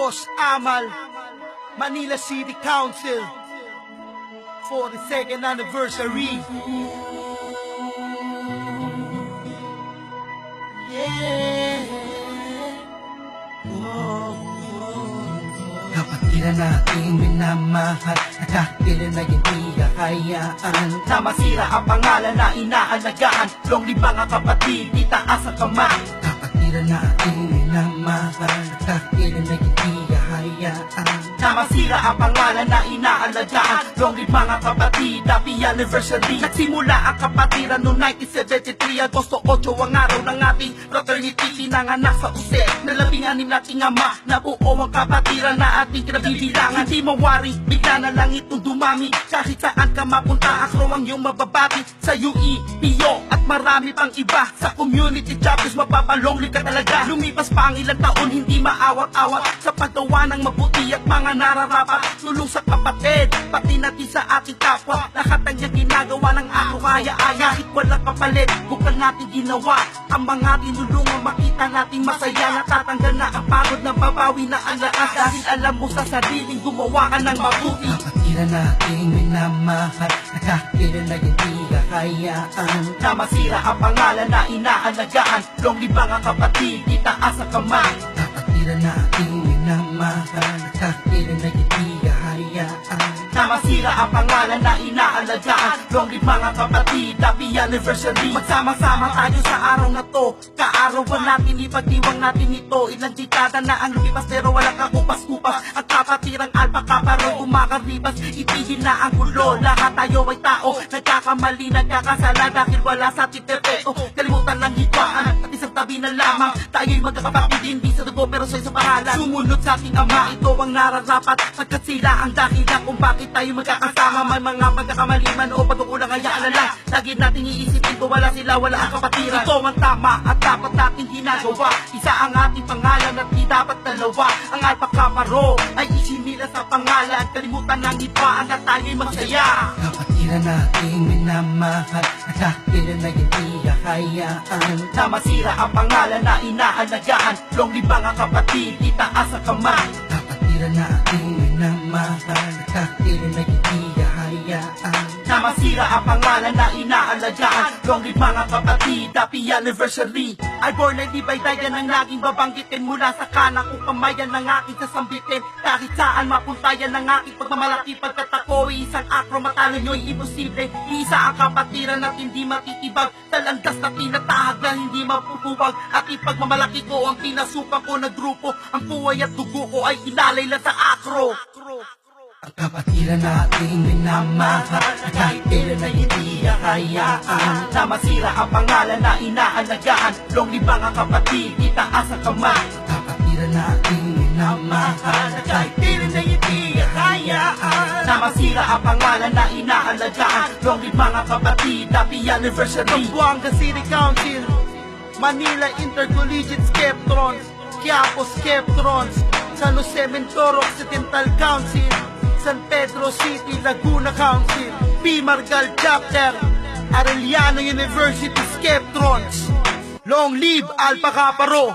Boss Amal, Manila City Council, 42nd anniversary. Kapatiran nating minamahal, nakakailan na hindi kakayaan Na masira ang pangalan na inaalagaan, long libang ang kapatid, itaas ang kamay. Kapatiran nating minamahal, nakakailan na hindi kakayaan Na masira ang pangalan na inaalagaan, long libang ang kapatid, happy anniversary. Nagsimula ang kapatiran noong 1973, Agosto 8 ang araw ng ating fraternity. Pinanganak sa Use, na 16 nating ama, nabuo ang kapatiran na ating kinabibilangan. Di mawaring, bigla na lang itong dumami, kahit saan ka mapunta, akro ang iyong mababati. Sa UE, PIO, at marami pang iba. Sa community jobs, mapapalongli ka talaga. Lumipas pa ang ilang taon, hindi maawat-awat sa paggawa ng mabuti at mga nararapat. Tulong sa kapatid, pati natin sa ating kapwa. Lahat ang iyang ginagawa ng ako kaya-aya. Kahit walang kapalit, bukal natin ginawa ang mga tinulungan, makita natin masaya. Natatanggal na ang pagod, na babawi na ang lakas. Dahil alam mo sa sariling gumawa ka ng mabuti. Kapatiran nating minamahal, nakakailan na hindi kakayaan Na masira ang pangalan na inaalagaan, long libang ang kapatid, itaas ang kamay. Kapatiran nating minamahal, nakakailan na hindi kakayaan Na masira ang pangalan na inaalagaan, long libang ang kapatid, happy anniversary. Magsama-sama tayo sa araw na to, kaarawan natin, ipagdiwang natin ito. Ilang dekada na ang lumipas pero walang kakupas-kupas. Ang kapatirang alpa kaparoy kumakaribas, itigil na ang gulo. Lahat tayo ay tao, nagkakamali, nagkakasala dahil wala sa ating perfecto. Kalimutan lang higwaan at isang tabi na lamang. Tayo'y magkakapatid, hindi sa dugo pero sa isang pangalan. Sumunod sa ating ama, ito ang nararapat, pagkat sila ang dahilan kung bakit tayo magkakasama. May mga pagkakamali man o pagkukulang, hayaan na lang. Lagi nating iisipin kung wala sila, wala ang kapatiran. Ito ang tama at dapat nating ginagawa. Isa ang ating pangalan at di dapat dalawa. Ang Alpha Kappa Rho ay isinila sa pangalan. Kalimutan ng iba at tayo'y magsaya. Kapatiran nating minamahal, nakakailan na hindi kakayaan Na masira ang pangalan na inaalagaan, long libang ang kapatid, itaas ang kamay. Kapatiran nating minamahal, nakakailan na hindi kakayaan Na masira ang pangalan na inaalagaan, long libang ang kapatid, happy anniversary. Ay born na di baydayan ang laging babanggitin, mula sa kanan kung kamayan ng aking sasambitin. Kahit saan mapuntayan ng aking pagmamalaki, pagkat ako'y isang akro, matalo nyo'y imposible. Isa ang kapatiran at hindi matitibag, talandas na tinatahag na hindi mapupuwag. At ipagmamalaki ko ang pinasukan ko na grupo, ang buhay at dugo ko ay ilalay lang sa akro. Ang kapatiran nating minamahal, nakakailan na hindi kakayaan Na masira ang pangalan na inaalagaan, long libang ang kapatid, itaas ang kamay. Kapatiran nating minamahal, nakakailan na hindi kakayaan Na masira ang pangalan na inaalagaan, long libang ang kapatid, happy anniversary. Zamboanga City Council, Manila Intercollegiate Skeptrons, Quiapo Skeptrons, San Jose Mindoro Occidental Council, San Pedro City Laguna Council, P. Margal Chapter, Arellano University Skeptrons. Long live Alpha Kappa Rho!